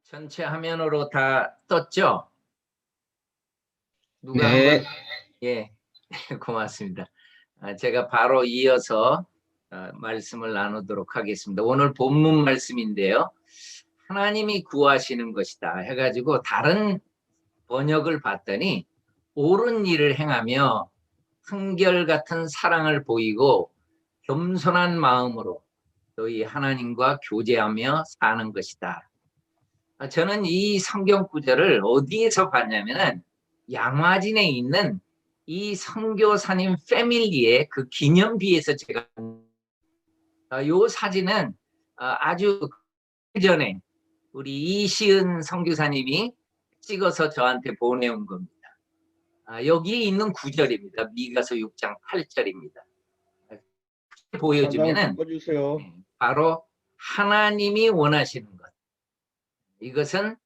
전체 화면으로 다 떴죠? 누가 네, 한번 예, 고맙습니다. 제가 바로 이어서 말씀을 나누도록 하겠습니다. 오늘 본문 말씀인데요. 하나님이 구하시는 것이다 해가지고 다른 번역을 봤더니 옳은 일을 행하며 한결같은 사랑을 보이고 겸손한 마음으로 너희 하나님과 교제하며 사는 것이다. 저는 이 성경 구절을 어디에서 봤냐면은 양화진에 있는 이 선교사님 패밀리의 그 기념비에서 제가 요 사진은 아주 전에 우리 이시은 선교사님이 찍어서 저한테 보내온 겁니다. 여기에 있는 구절입니다. 미가서 6장 8절입니다. 천장을 보여주면은 바꿔주세요. 바로 하나님이 원하시는 것. 이것은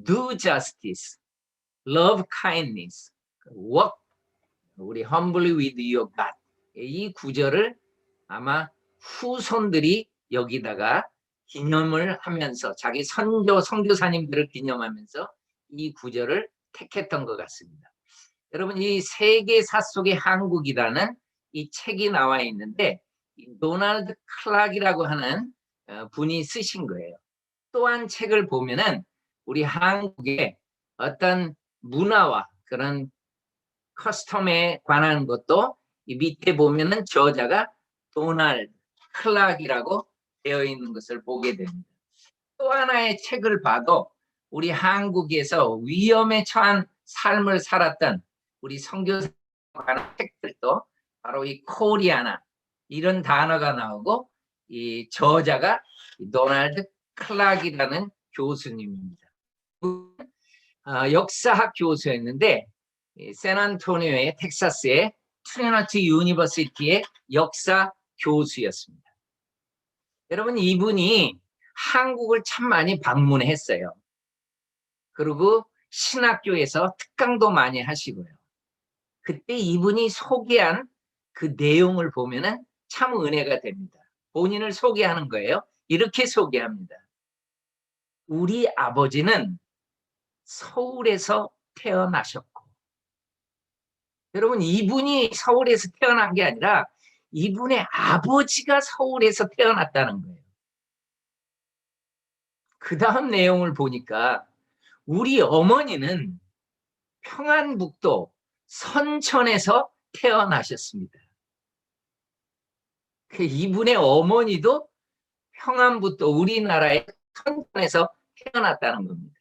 do justice, love kindness, work, 우리 humbly with your God. 이 구절을 아마 후손들이 여기다가 기념을 하면서 자기 선교사님들을 기념하면서 이 구절을 택했던 것 같습니다. 여러분, 이 세계사 속의 한국이라는 이 책이 나와 있는데 도널드 클락이라고 하는 분이 쓰신 거예요. 또한 책을 보면은 우리 한국의 어떤 문화와 그런 커스텀에 관한 것도 이 밑에 보면은 저자가 도널드 클락이라고 되어 있는 것을 보게 됩니다. 또 하나의 책을 봐도 우리 한국에서 위험에 처한 삶을 살았던 우리 선교사에 관한 책들도 바로 이 코리아나 이런 단어가 나오고 이 저자가 도널드 클락이라는 교수님입니다. 역사학 교수였는데 샌안토니오의 텍사스의 트리니티 유니버시티의 역사 교수였습니다. 여러분, 이분이 한국을 참 많이 방문했어요. 그리고 신학교에서 특강도 많이 하시고요. 그때 이분이 소개한 그 내용을 보면은 참 은혜가 됩니다. 본인을 소개하는 거예요. 이렇게 소개합니다. 우리 아버지는 서울에서 태어나셨고, 여러분, 이분이 서울에서 태어난 게 아니라 이분의 아버지가 서울에서 태어났다는 거예요. 그 다음 내용을 보니까 우리 어머니는 평안북도 선천에서 태어나셨습니다. 이분의 어머니도 평안북도 우리나라의 선천에서 태어났다는 겁니다.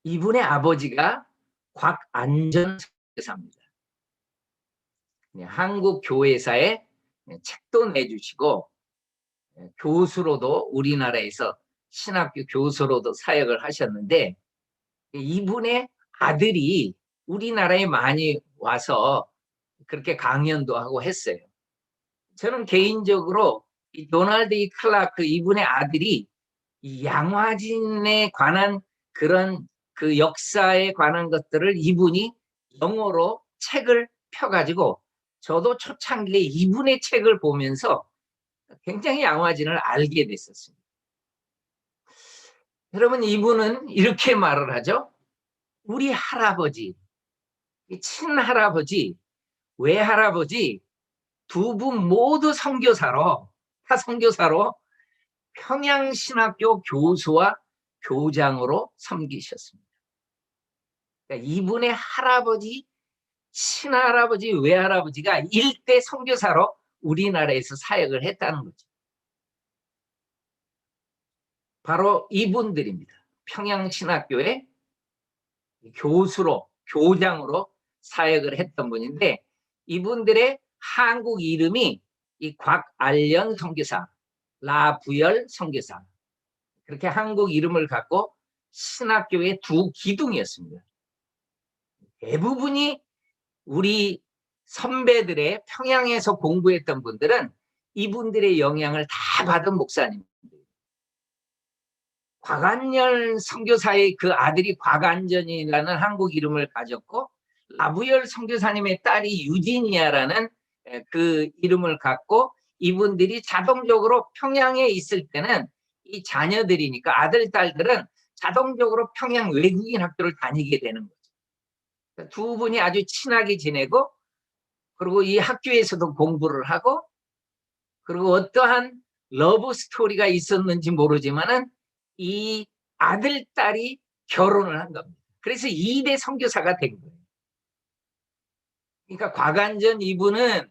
이분의 아버지가 곽안전 선교사입니다. 한국 교회사에 책도 내주시고 교수로도 우리나라에서 신학교 교수로도 사역을 하셨는데 이분의 아들이 우리나라에 많이 와서 그렇게 강연도 하고 했어요. 저는 개인적으로 이 도널드 이 클라크 이분의 아들이 이 양화진에 관한 그런 그 역사에 관한 것들을 이분이 영어로 책을 펴가지고 저도 초창기에 이분의 책을 보면서 굉장히 양화진을 알게 됐었습니다. 여러분, 이분은 이렇게 말을 하죠. 우리 할아버지, 친할아버지, 외할아버지 두 분 모두 선교사로, 다 선교사로 평양신학교 교수와 교장으로 섬기셨습니다. 그러니까 이분의 할아버지, 친할아버지, 외할아버지가 일대 선교사로 우리나라에서 사역을 했다는 거죠. 바로 이분들입니다. 평양신학교의 교수로, 교장으로 사역을 했던 분인데 이분들의 한국 이름이 이 곽알련 선교사, 라부열 선교사 그렇게 한국 이름을 갖고 신학교의 두 기둥이었습니다. 대부분이 우리 선배들의 평양에서 공부했던 분들은 이분들의 영향을 다 받은 목사님입니다. 곽안열 선교사의 그 아들이 곽안전이라는 한국 이름을 가졌고 라부열 선교사님의 딸이 유지니아라는 그 이름을 갖고 이분들이 자동적으로 평양에 있을 때는 이 자녀들이니까 아들, 딸들은 자동적으로 평양 외국인 학교를 다니게 되는 거죠. 두 분이 아주 친하게 지내고, 그리고 이 학교에서도 공부를 하고, 그리고 어떠한 러브 스토리가 있었는지 모르지만은 이 아들, 딸이 결혼을 한 겁니다. 그래서 2대 선교사가 된 거예요. 그러니까 곽완전 이분은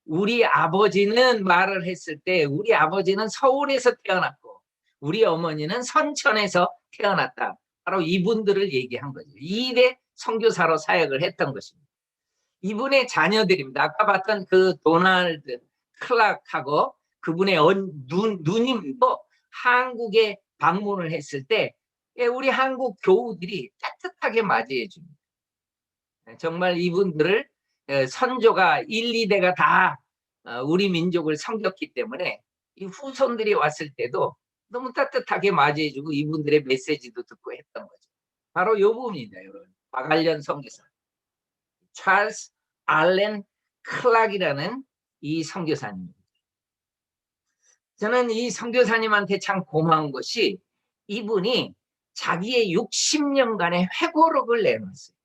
우리 아버지는 말을 했을 때 우리 아버지는 서울에서 태어났고 우리 어머니는 선천에서 태어났다. 바로 이분들을 얘기한 거죠. 2대 선교사로 사역을 했던 것입니다. 이분의 자녀들입니다. 아까 봤던 그 도널드 클락하고 그분의 누님도 한국에 방문을 했을 때 우리 한국 교우들이 따뜻하게 맞이해 줍니다. 정말 이분들을 선조가 1, 2대가 다 우리 민족을 섬겼기 때문에 이 후손들이 왔을 때도 너무 따뜻하게 맞이해주고 이분들의 메시지도 듣고 했던 거죠. 바로 이 부분입니다, 여러분. 곽완전 선교사. 찰스 알렌 클락이라는 이 선교사님입니다. 저는 이 선교사님한테 참 고마운 것이 이분이 자기의 60년간의 회고록을 내놨어요.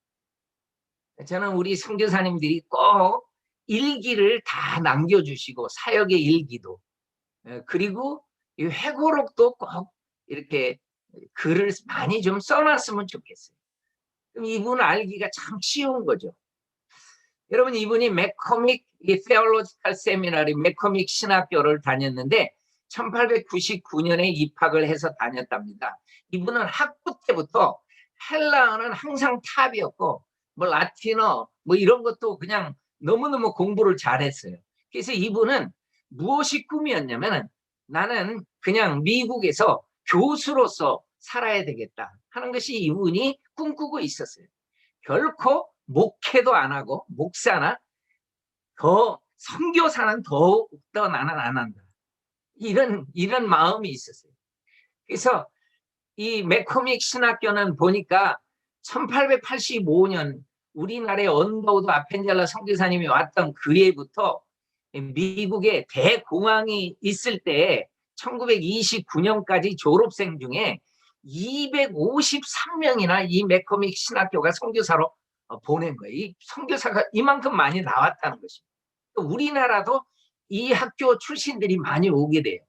저는 우리 선교사님들이 꼭 일기를 다 남겨주시고 사역의 일기도 그리고 이 회고록도 꼭 이렇게 글을 많이 좀 써놨으면 좋겠어요. 그럼 이분 알기가 참 쉬운 거죠. 여러분 이분이 맥코믹 테올로지컬 세미나리 맥코믹 신학교를 다녔는데 1899년에 입학을 해서 다녔답니다. 이분은 학부 때부터 헬라어는 항상 탑이었고 뭐 라틴어 뭐 이런 것도 그냥 너무너무 공부를 잘했어요. 그래서 이분은 무엇이 꿈이었냐면 나는 그냥 미국에서 교수로서 살아야 되겠다 하는 것이 이분이 꿈꾸고 있었어요. 결코 목회도 안 하고 목사나 더 선교사는 더욱더 나는 안 한다. 이런 마음이 있었어요. 그래서 이 맥코믹 신학교는 보니까 1885년 우리나라의 언더우드 아펜젤러 선교사님이 왔던 그 해부터 미국에 대공황이 있을 때 1929년까지 졸업생 중에 253명이나 이 맥코믹 신학교가 선교사로 보낸 거예요. 이 선교사가 이만큼 많이 나왔다는 것입니다. 우리나라도 이 학교 출신들이 많이 오게 돼요.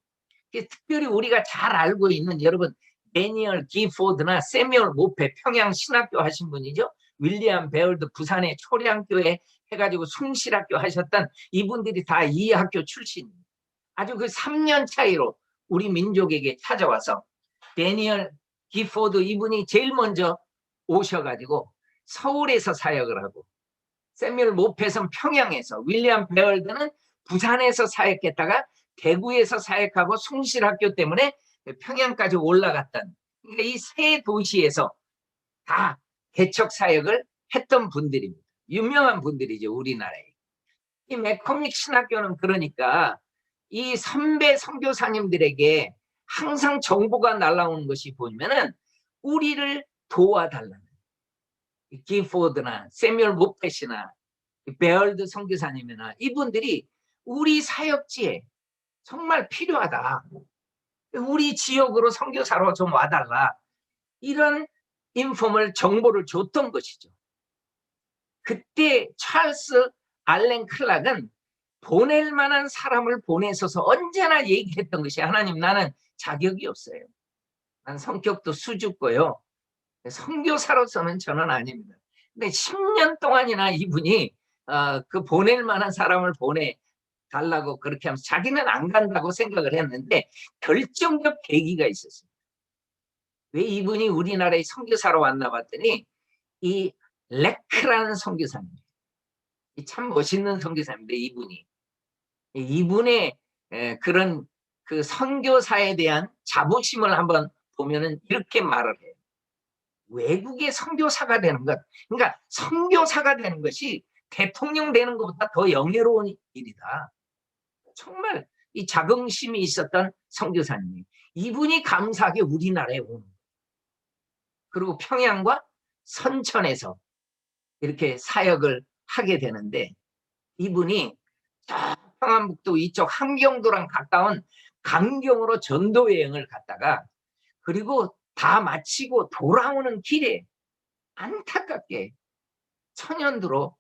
특별히 우리가 잘 알고 있는 여러분 데니얼 기포드나 세뮤얼 모페 평양 신학교 하신 분이죠. 윌리엄 베얼드 부산의 초량교회 해가지고 숭실학교 하셨던 이분들이 다 이 학교 출신입니다. 아주 그 3년 차이로 우리 민족에게 찾아와서 데니얼 기포드 이분이 제일 먼저 오셔가지고 서울에서 사역을 하고 세뮤얼 모페는 평양에서 윌리엄 베얼드는 부산에서 사역했다가 대구에서 사역하고 숭실학교 때문에 평양까지 올라갔던 그러니까 이 세 도시에서 다 개척 사역을 했던 분들입니다. 유명한 분들이죠, 우리나라에. 이 맥코믹 신학교는 그러니까 이 선배 선교사님들에게 항상 정보가 날라오는 것이 보면은 우리를 도와달라는 기포드나 세뮤얼 모펫이나 베얼드 선교사님이나 이분들이 우리 사역지에 정말 필요하다. 우리 지역으로 선교사로 좀 와달라. 이런 정보를 줬던 것이죠. 그때 찰스 알렌 클락은 보낼 만한 사람을 보내서서 언제나 얘기했던 것이 하나님 나는 자격이 없어요. 난 성격도 수줍고요. 선교사로서는 저는 아닙니다. 근데 10년 동안이나 이분이 그 보낼 만한 사람을 보내달라고 그렇게 하면서 자기는 안 간다고 생각을 했는데 결정적 계기가 있었어요. 왜 이분이 우리나라에 선교사로 왔나 봤더니 이 레크라는 선교사님, 참 멋있는 선교사인데 이분의 그런 그 선교사에 대한 자부심을 한번 보면은 이렇게 말을 해요. 외국의 선교사가 되는 것, 그러니까 선교사가 되는 것이 대통령 되는 것보다 더 영예로운 일이다. 정말 이 자긍심이 있었던 선교사님, 이분이 감사하게 우리나라에 오는. 그리고 평양과 선천에서 이렇게 사역을 하게 되는데 이분이 평안북도 이쪽 함경도랑 가까운 강경으로 전도 여행을 갔다가 그리고 다 마치고 돌아오는 길에 안타깝게 천연두로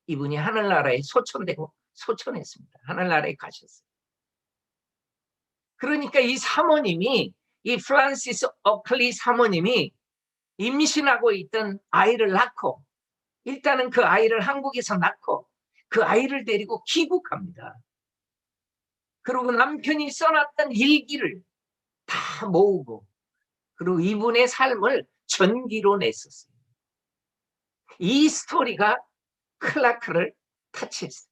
이분이 하늘나라에 소천되고 소천했습니다. 하늘나라에 가셨어요. 그러니까 이 사모님이, 이 프란시스 오클리 사모님이 임신하고 있던 아이를 낳고, 일단은 그 아이를 한국에서 낳고 그 아이를 데리고 귀국합니다. 그리고 남편이 써놨던 일기를 다 모으고 그리고 이분의 삶을 전기로 냈었어요. 이 스토리가 클라크를 타치했어요.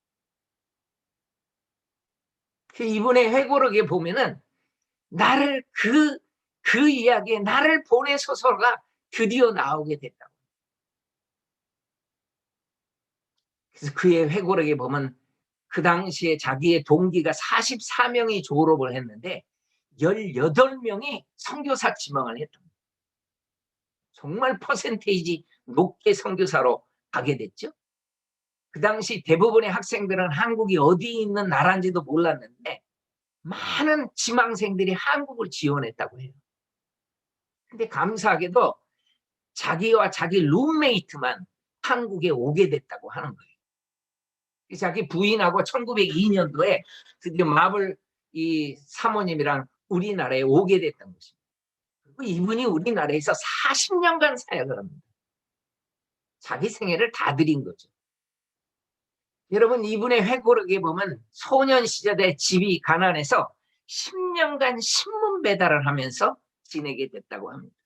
이분의 회고록에 보면은 나를 그 이야기에 나를 보내소서가 드디어 나오게 됐다고. 그래서 그의 회고록에 보면 그 당시에 자기의 동기가 44명이 졸업을 했는데 18명이 선교사 지망을 했던, 정말 퍼센테이지 높게 선교사로 가게 됐죠. 그 당시 대부분의 학생들은 한국이 어디 있는 나라인지도 몰랐는데 많은 지망생들이 한국을 지원했다고 해요. 근데 감사하게도 자기와 자기 룸메이트만 한국에 오게 됐다고 하는 거예요. 자기 부인하고 1902년도에 드디어 마블 이 사모님이랑 우리나라에 오게 됐던 것입니다. 그리고 이분이 우리나라에서 40년간 사역을 합니다. 자기 생애를 다 드린 거죠. 여러분, 이분의 회고록에 보면 소년 시절에 집이 가난해서 10년간 신문 배달을 하면서 지내게 됐다고 합니다.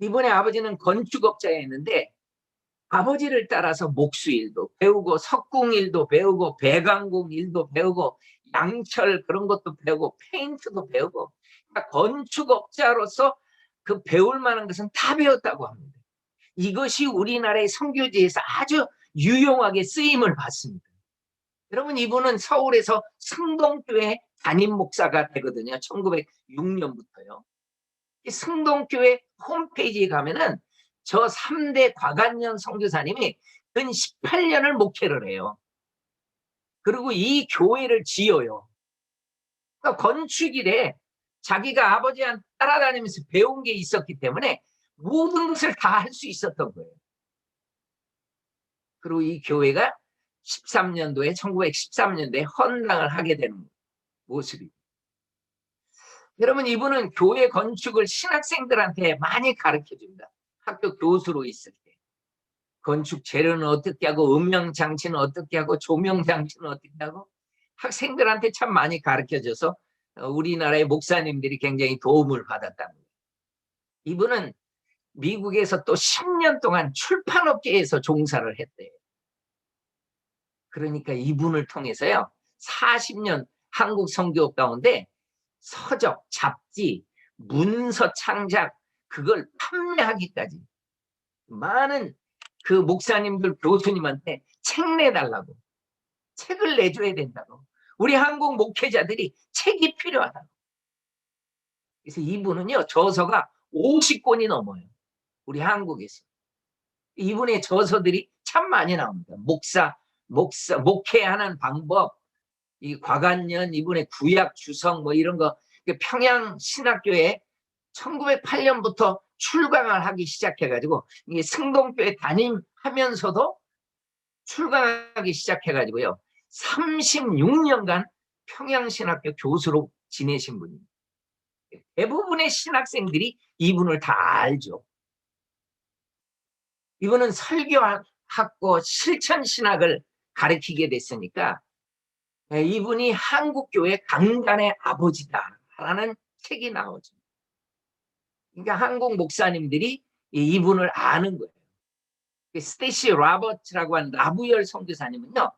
이분의 아버지는 건축업자였는데 아버지를 따라서 목수일도 배우고 석궁일도 배우고 배관공 일도 배우고 양철 그런 것도 배우고 페인트도 배우고, 그러니까 건축업자로서 그 배울 만한 것은 다 배웠다고 합니다. 이것이 우리나라의 선교지에서 아주 유용하게 쓰임을 받습니다. 여러분, 이분은 서울에서 승동교회 담임 목사가 되거든요. 1906년부터요. 승동교회 홈페이지에 가면은 저 3대 과관년 선교사님이 근 18년을 목회를 해요. 그리고 이 교회를 지어요. 그러니까 건축일에 자기가 아버지한테 따라다니면서 배운 게 있었기 때문에 모든 것을 다 할 수 있었던 거예요. 그리고 이 교회가 1913년도에 헌당을 하게 되는 모습이. 여러분, 이분은 교회 건축을 신학생들한테 많이 가르쳐 줍니다. 학교 교수로 있을 때. 건축 재료는 어떻게 하고, 음영 장치는 어떻게 하고, 조명 장치는 어떻게 하고, 학생들한테 참 많이 가르쳐 줘서 우리나라의 목사님들이 굉장히 도움을 받았답니다. 이분은 미국에서 또 10년 동안 출판업계에서 종사를 했대요. 그러니까 이분을 통해서요, 40년 한국 선교 가운데 서적, 잡지, 문서 창작, 그걸 판매하기까지 많은 그 목사님들, 교수님한테 책 내달라고, 책을 내줘야 된다고, 우리 한국 목회자들이 책이 필요하다고. 그래서 이분은요, 저서가 50권이 넘어요. 우리 한국에서. 이분의 저서들이 참 많이 나옵니다. 목회하는 방법, 이 과관년, 이분의 구약 주성 뭐 이런 거, 평양 신학교에 1908년부터 출강을 하기 시작해가지고, 이게 승동교회 담임하면서도 출강하기 시작해가지고요, 36년간 평양신학교 교수로 지내신 분입니다. 대부분의 신학생들이 이분을 다 알죠. 이분은 설교학과 실천신학을 가르치게 됐으니까 이분이 한국교회 강단의 아버지다라는 책이 나오죠. 그러니까 한국 목사님들이 이분을 아는 거예요. 스테이시 로버츠라고 하는 라부열 선교사님은요,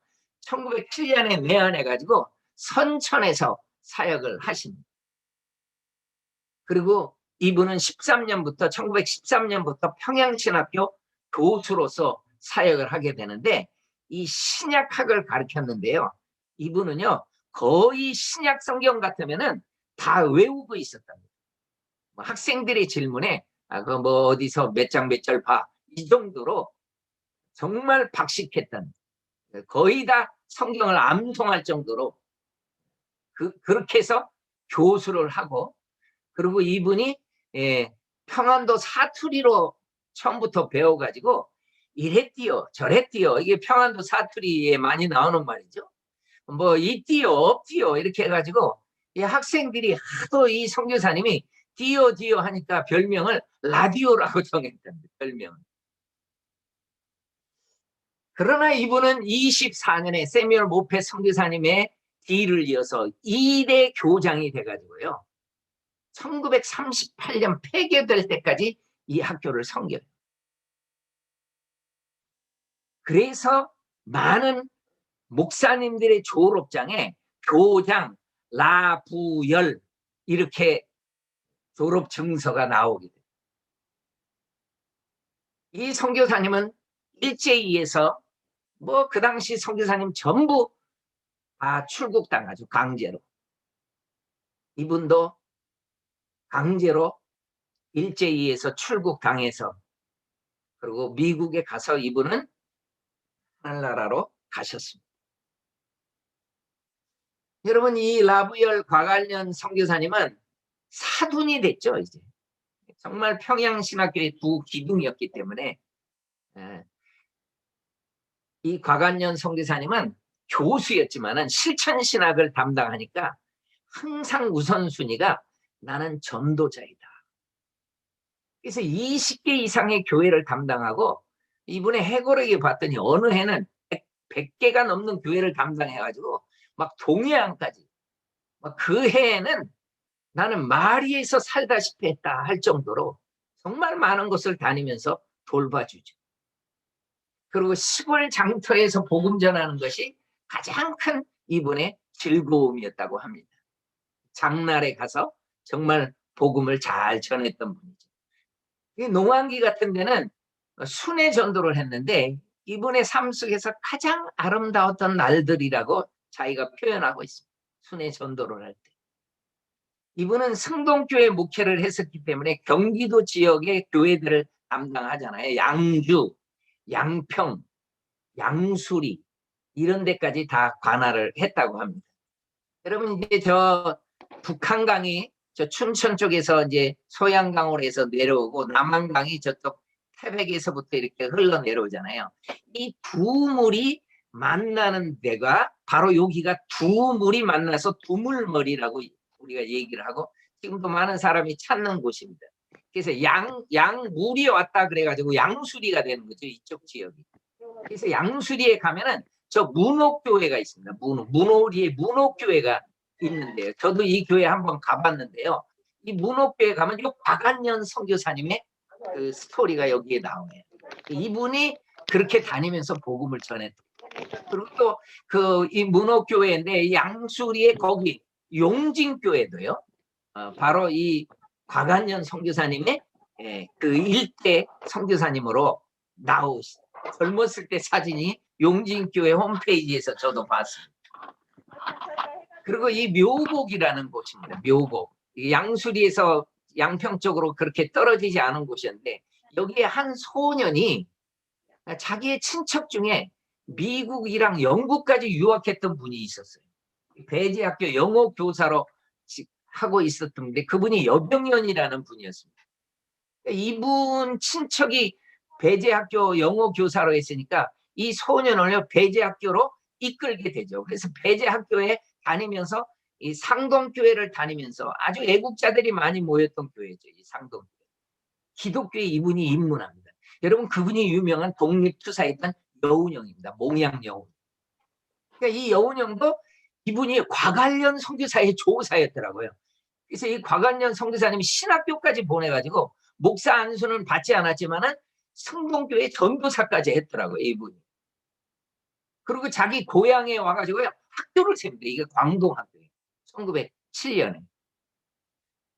1907년에 내한해가지고 선천에서 사역을 하십니다. 그리고 이분은 1913년부터 평양신학교 교수로서 사역을 하게 되는데, 이 신약학을 가르쳤는데요, 이분은요 거의 신약 성경 같으면은 다 외우고 있었답니다. 학생들의 질문에 그 뭐 어디서 몇 장 몇 절 봐, 이 정도로 정말 박식했던, 거의 다 성경을 암송할 정도로 그렇게 해서 교수를 하고, 그리고 이분이 평안도 사투리로 처음부터 배워가지고 이랬디요 저랬디요, 이게 평안도 사투리에 많이 나오는 말이죠. 뭐 있디요 없디요 이렇게 해가지고 이 학생들이 하도 이 선교사님이 디요 디요 하니까 별명을 라디오라고 정했답니다. 별명은. 그러나 이분은 24년에 세뮤얼 모페 선교사님의 뒤를 이어서 2대 교장이 돼가지고요, 1938년 폐교될 때까지 이 학교를 섬겨요. 그래서 많은 목사님들의 졸업장에 교장, 라부열 이렇게 졸업 증서가 나오게 돼요. 이 선교사님은 일제히에서 뭐 그 당시 선교사님 전부 다 출국당하죠. 강제로. 이분도 강제로 일제히에서 출국당해서, 그리고 미국에 가서 이분은 하늘나라로 가셨습니다. 여러분, 이 라부열 과관련 선교사님은 사둔이 됐죠. 이제 정말 평양신학교의 두 기둥이었기 때문에 이 과관련 선교사님은 교수였지만은 실천신학을 담당하니까 항상 우선순위가 나는 전도자이다. 그래서 20개 이상의 교회를 담당하고, 이분의 해고력에 봤더니 어느 해는 100개가 넘는 교회를 담당해가지고 막 동해안까지, 막 그 해에는 나는 마리에서 살다시피 했다 할 정도로 정말 많은 곳을 다니면서 돌봐주죠. 그리고 시골 장터에서 복음 전하는 것이 가장 큰 이분의 즐거움이었다고 합니다. 장날에 가서 정말 복음을 잘 전했던 분이죠. 농한기 같은 데는 순회 전도를 했는데 이분의 삶 속에서 가장 아름다웠던 날들이라고 자기가 표현하고 있습니다. 순회 전도를 할 때. 이분은 승동교회 목회를 했었기 때문에 경기도 지역의 교회들을 담당하잖아요. 양주, 양평, 양수리 이런 데까지 다 관할을 했다고 합니다. 여러분, 이제 저 북한강이 저 춘천 쪽에서 이제 소양강으로 해서 내려오고, 남한강이 저쪽 태백에서부터 이렇게 흘러 내려오잖아요. 이 두 물이 만나는 데가 바로 여기가 두 물이 만나서 두물머리라고 우리가 얘기를 하고, 지금도 많은 사람이 찾는 곳입니다. 그래서 양물이 왔다 그래가지고 양수리가 되는 거죠, 이쪽 지역이. 그래서 양수리에 가면은 저 문옥교회가 있습니다. 문옥리에 문옥교회가 있는데요. 저도 이 교회 한번 가봤는데요. 이 문옥교회 가면 이 박안년 선교사님의 그 스토리가 여기에 나오네요. 이분이 그렇게 다니면서 복음을 전했다. 그리고 또 그 이 문옥교회인데 양수리에 거기 용진교회도요. 바로 이 곽안년 선교사님의 그 일대 선교사님으로 나오시. 젊었을 때 사진이 용진교회 홈페이지에서 저도 봤습니다. 그리고 이 묘곡이라는 곳입니다. 묘곡. 양수리에서 양평 쪽으로 그렇게 떨어지지 않은 곳이었는데, 여기에 한 소년이 자기의 친척 중에 미국이랑 영국까지 유학했던 분이 있었어요. 배제학교 영어 교사로 하고 있었던데, 그분이 여병연이라는 분이었습니다. 이분 친척이 배제학교 영어 교사로 했으니까 이 소년을 배제학교로 이끌게 되죠. 그래서 배제학교에 다니면서 이 상동교회를 다니면서 아주 애국자들이 많이 모였던 교회죠. 이 상동교회. 기독교에 이분이 입문합니다. 여러분, 그분이 유명한 독립투사였던 여운형입니다. 몽양여운. 그러니까 이 여운형도 이분이 과관련 선교사의 조사였더라고요. 그래서 이 곽안년 선교사님이 신학교까지 보내가지고 목사 안수는 받지 않았지만은 성동교회 전도사까지 했더라고요, 이분이. 그리고 자기 고향에 와가지고요, 학교를 세웁니다. 이게 광동학교예요. 1907년에.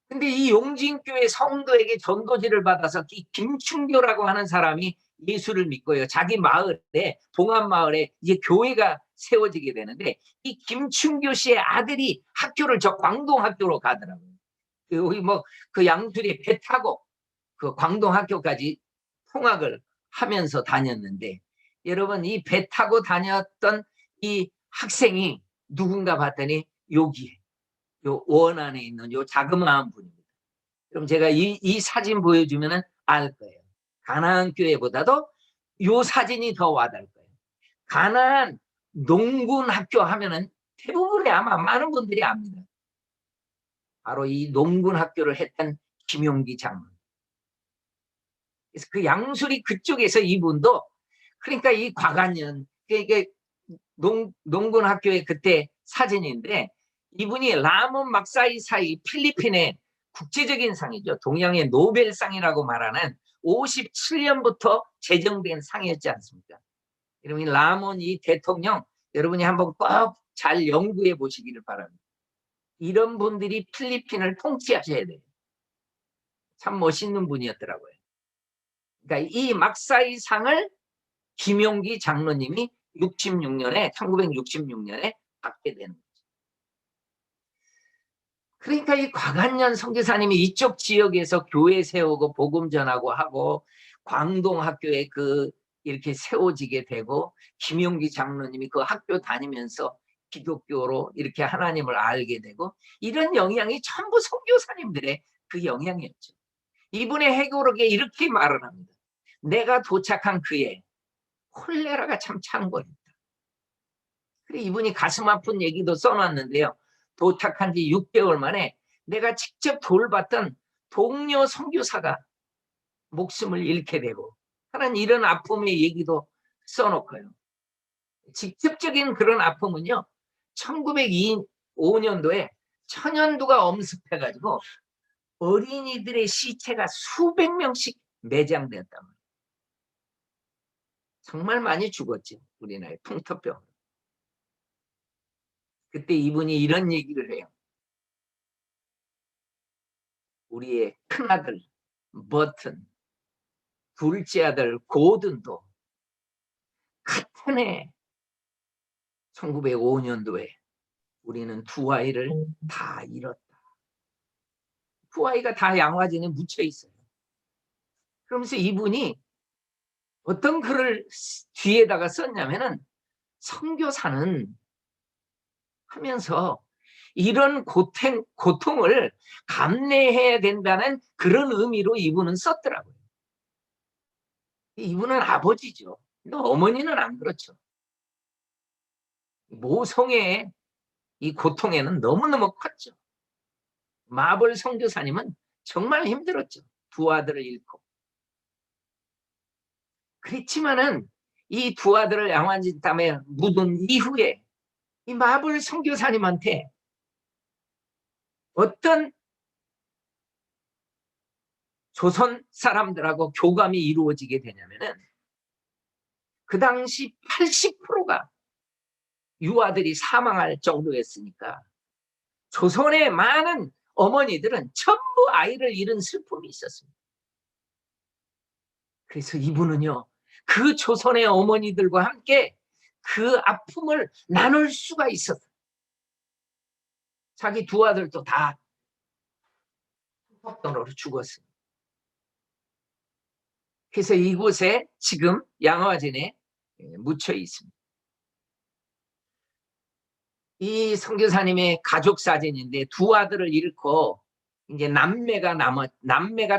근데 이 용진교회 성도에게 전도지를 받아서 이 김충교라고 하는 사람이 예수를 믿고요, 자기 마을에, 동안마을에 이제 교회가 세워지게 되는데, 이 김충교 씨의 아들이 학교를 저 광동학교로 가더라고요. 여기 뭐 그 양수리 배 타고 그 광동학교까지 통학을 하면서 다녔는데, 여러분, 이 배 타고 다녔던 이 학생이 누군가 봤더니 여기에 요 원 안에 있는 요 자그마한 분입니다. 그럼 제가 이 사진 보여주면은 알 거예요. 가나안 교회보다도 요 사진이 더 와닿을 거예요. 가나안 농군 학교 하면은 대부분의 아마 많은 분들이 압니다. 바로 이 농군 학교를 했던 김용기 장군. 그래서 그 양수리 그쪽에서 이분도 그러니까 이 과관년 이게 농군 학교의 그때 사진인데 이분이 라몬 막사이사이 필리핀의 국제적인 상이죠. 동양의 노벨상이라고 말하는 57년부터 제정된 상이었지 않습니까? 그러면 라몬 이 대통령 여러분이 한번 꼭 잘 연구해 보시기를 바랍니다. 이런 분들이 필리핀을 통치하셔야 돼요. 참 멋있는 분이었더라고요. 그러니까 이 막사이 상을 김용기 장로님이 1966년에 받게 되는 거죠. 그러니까 이 과관년 선교사님이 이쪽 지역에서 교회 세우고 복음 전하고 하고 광동학교에 이렇게 세워지게 되고 김용기 장로님이 그 학교 다니면서 기독교로 이렇게 하나님을 알게 되고 이런 영향이 전부 선교사님들의 그 영향이었죠. 이분의 해고록에 이렇게 말을 합니다. 내가 도착한 그에 콜레라가 참 창궐했다. 그래 이분이 가슴 아픈 얘기도 써놨는데요. 도착한 지 6개월 만에 내가 직접 돌봤던 동료 선교사가 목숨을 잃게 되고 하는 이런 아픔의 얘기도 써놓고요. 직접적인 그런 아픔은요. 1905년도에 천연두가 엄습해가지고 어린이들의 시체가 수백 명씩 매장되었단 말이에요. 정말 많이 죽었죠. 우리나라에 풍토병. 그때 이분이 이런 얘기를 해요. 우리의 큰아들 버튼, 둘째 아들 고든도 같은 해 1905년도에 우리는 두 아이를 다 잃었다. 두 아이가 다 양화진에 묻혀 있어요. 그러면서 이분이 어떤 글을 뒤에다가 썼냐면은 선교사는 하면서 이런 고통을 감내해야 된다는 그런 의미로 이분은 썼더라고요. 이분은 아버지죠. 어머니는 안 그렇죠. 모성애의 이 고통에는 너무너무 컸죠. 마블 선교사님은 정말 힘들었죠. 두 아들을 잃고. 그렇지만은 이 두 아들을 양화진 땀에 묻은 이후에 이 마블 선교사님한테 어떤 조선 사람들하고 교감이 이루어지게 되냐면은 그 당시 80%가 유아들이 사망할 정도였으니까 조선의 많은 어머니들은 전부 아이를 잃은 슬픔이 있었습니다. 그래서 이분은요, 그 조선의 어머니들과 함께 그 아픔을 나눌 수가 있었어요. 자기 두 아들도 다 폭동으로 죽었습니다. 그래서 이곳에 지금 양화진에 묻혀 있습니다. 이 선교사님의 가족 사진인데 두 아들을 잃고 이제 남매가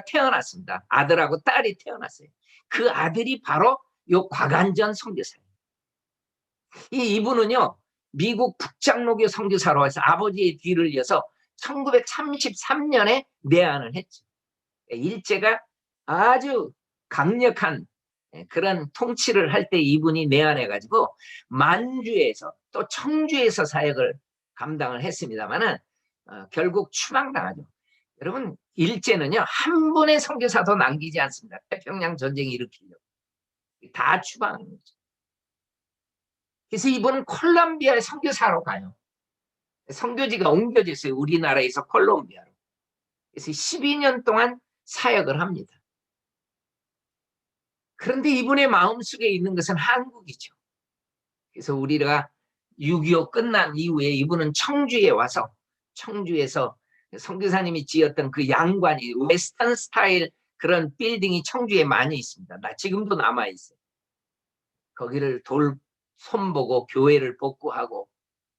태어났습니다. 아들하고 딸이 태어났어요. 그 아들이 바로 요 곽안전 선교사예요. 이분은요 미국 북장로교 선교사로 해서 아버지의 뒤를 이어서 1933년에 내한을 했죠. 일제가 아주 강력한 그런 통치를 할 때 이분이 내한해가지고 만주에서 또 청주에서 사역을 감당을 했습니다만은 결국 추방당하죠. 여러분 일제는요 한 분의 선교사도 남기지 않습니다. 태평양 전쟁이 일으키려고 다 추방하는 거죠. 그래서 이분은 콜롬비아에 선교사로 가요. 선교지가 옮겨졌어요. 우리나라에서 콜롬비아로. 그래서 12년 동안 사역을 합니다. 그런데 이분의 마음속에 있는 것은 한국이죠. 그래서 우리가 6.25 끝난 이후에 이분은 청주에 와서 청주에서 선교사님이 지었던 그 양관이 웨스턴 스타일 그런 빌딩이 청주에 많이 있습니다. 지금도 남아있어요. 거기를 손보고 교회를 복구하고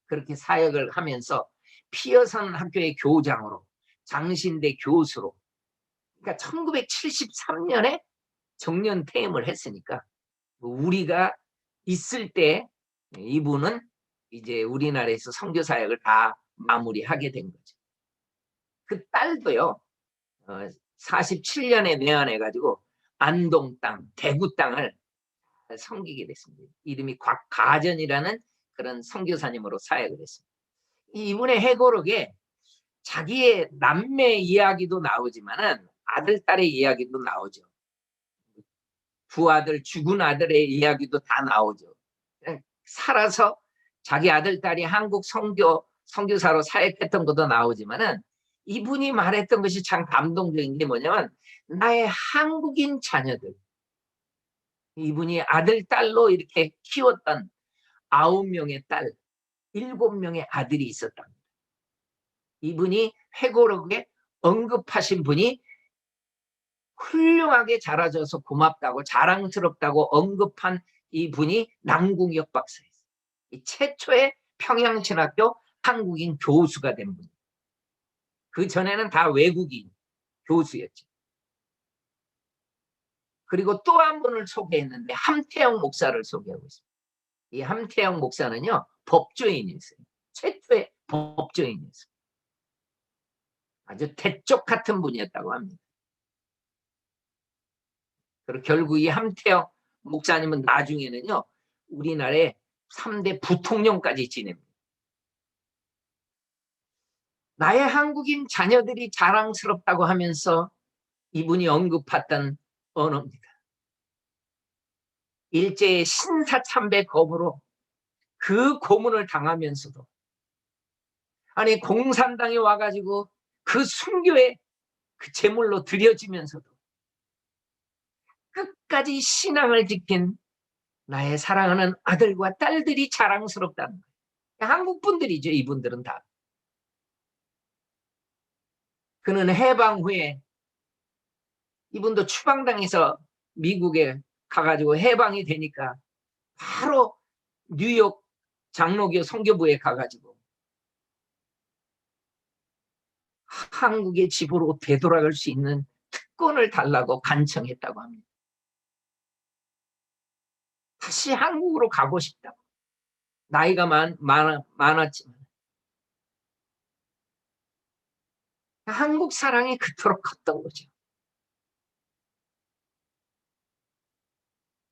그렇게 사역을 하면서 피어선 학교의 교장으로, 장신대 교수로, 그러니까 1973년에 정년 퇴임을 했으니까 우리가 있을 때 이분은 이제 우리나라에서 선교 사역을 다 마무리하게 된 거죠. 그 딸도요, 47년에 내한해가지고 안동 땅, 대구 땅을 섬기게 됐습니다. 이름이 곽가전이라는 그런 선교사님으로 사역을 했습니다. 이분의 회고록에 자기의 남매 이야기도 나오지만은 아들, 딸의 이야기도 나오죠. 두 아들, 죽은 아들의 이야기도 다 나오죠. 살아서 자기 아들, 딸이 한국 선교사로 사역했던 것도 나오지만은 이분이 말했던 것이 참 감동적인 게 뭐냐면 나의 한국인 자녀들, 이분이 아들, 딸로 이렇게 키웠던 9명의 딸, 7명의 아들이 있었답니다. 이분이 회고록에 언급하신 분이 훌륭하게 자라줘서 고맙다고 자랑스럽다고 언급한 이분이 남궁혁 박사였어요. 최초의 평양신학교 한국인 교수가 된 분. 그 전에는 다 외국인 교수였죠. 그리고 또 한 분을 소개했는데 함태영 목사를 소개하고 있습니다. 이 함태영 목사는요, 법조인이었어요. 최초의 법조인이었어요. 아주 대쪽 같은 분이었다고 합니다. 그리고 결국 이 함태영 목사님은 나중에는요, 우리나라의 3대 부통령까지 지냅니다. 나의 한국인 자녀들이 자랑스럽다고 하면서 이분이 언급했던 언어입니다. 일제의 신사참배 거부로 그 고문을 당하면서도, 아니 공산당이 와가지고 그 순교의 그 제물로 드려지면서도 끝까지 신앙을 지킨 나의 사랑하는 아들과 딸들이 자랑스럽다는 거예요. 한국 분들이죠. 이분들은 다. 그는 해방 후에 이분도 추방당해서 미국에 가가지고 해방이 되니까 바로 뉴욕 장로교 선교부에 가가지고 한국의 집으로 되돌아갈 수 있는 특권을 달라고 간청했다고 합니다. 다시 한국으로 가고 싶다고. 나이가 많았지만 한국 사랑이 그토록 컸던 거죠.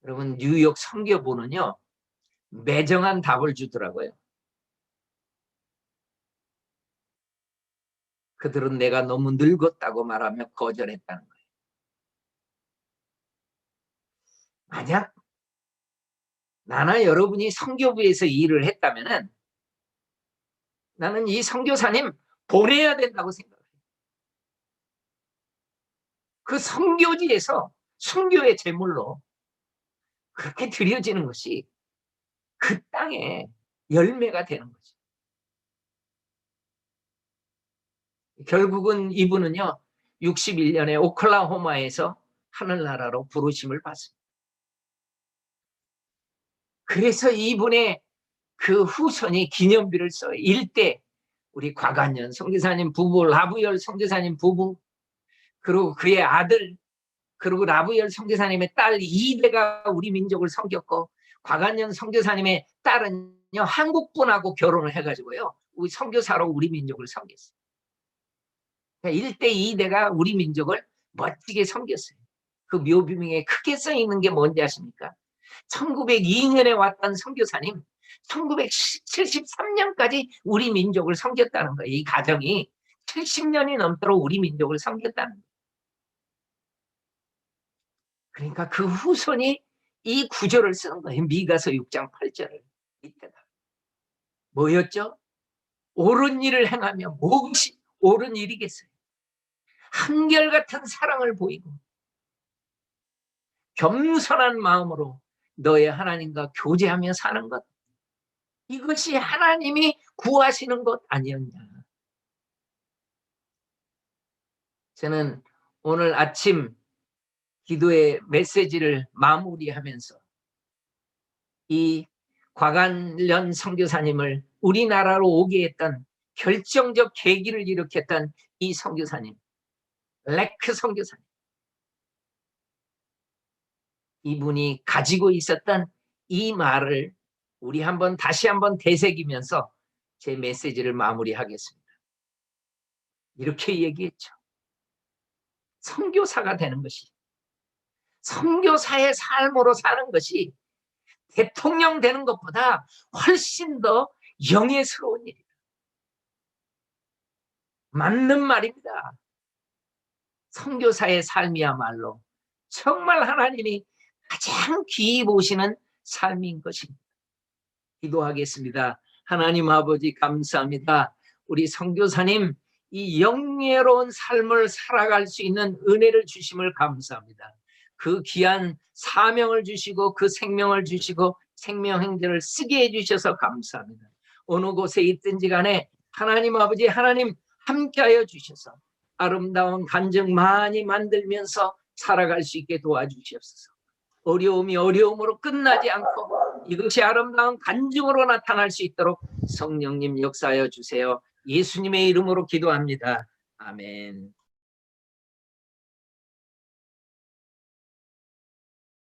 여러분, 뉴욕 선교부는요, 매정한 답을 주더라고요. 그들은 내가 너무 늙었다고 말하며 거절했다는 거예요. 만약 나나 여러분이 선교부에서 일을 했다면은 나는 이 선교사님 보내야 된다고 생각해요. 그 선교지에서 순교의 제물로 그렇게 드려지는 것이 그 땅에 열매가 되는 거죠. 결국은 이분은요, 61년에 오클라호마에서 하늘나라로 부르심을 받습니다. 그래서 이분의 그 후손이 기념비를 써요. 일대 우리 곽한연 선교사님 부부, 라부열 선교사님 부부, 그리고 그의 아들, 그리고 라부열 선교사님의 딸 2대가 우리 민족을 섬겼고, 곽한연 선교사님의 딸은요, 한국분하고 결혼을 해가지고요, 우리 선교사로 우리 민족을 섬겼어요. 그러니까 1대, 2대가 우리 민족을 멋지게 섬겼어요. 그 묘비명에 크게 써 있는 게 뭔지 아십니까? 1902년에 왔던 선교사님, 1973년까지 우리 민족을 섬겼다는 거예요. 이 가정이 70년이 넘도록 우리 민족을 섬겼다는 거예요. 그러니까 그 후손이 이 구절을 쓰는 거예요. 미가서 6장 8절을. 이때다. 뭐였죠? 옳은 일을 행하며 무엇이 옳은 일이겠어요? 한결같은 사랑을 보이고 겸손한 마음으로 너의 하나님과 교제하며 사는 것, 이것이 하나님이 구하시는 것 아니었냐. 저는 오늘 아침 기도의 메시지를 마무리하면서 이 곽한연 선교사님을 우리나라로 오게 했던 결정적 계기를 일으켰던 이 선교사님, 레크 선교사님, 이분이 가지고 있었던 이 말을 우리 다시 한번 되새기면서 제 메시지를 마무리하겠습니다. 이렇게 얘기했죠. 선교사가 되는 것이, 선교사의 삶으로 사는 것이 대통령 되는 것보다 훨씬 더 영예스러운 일이다. 맞는 말입니다. 선교사의 삶이야말로 정말 하나님이 가장 귀히 보시는 삶인 것입니다. 기도하겠습니다. 하나님 아버지 감사합니다. 우리 선교사님 이 영예로운 삶을 살아갈 수 있는 은혜를 주심을 감사합니다. 그 귀한 사명을 주시고 그 생명을 주시고 생명행전을 쓰게 해주셔서 감사합니다. 어느 곳에 있든지 간에 하나님 아버지 하나님 함께하여 주셔서 아름다운 간증 많이 만들면서 살아갈 수 있게 도와주시옵소서. 어려움이 어려움으로 끝나지 않고 이것이 아름다운 간증으로 나타날 수 있도록 성령님 역사하여 주세요. 예수님의 이름으로 기도합니다. 아멘.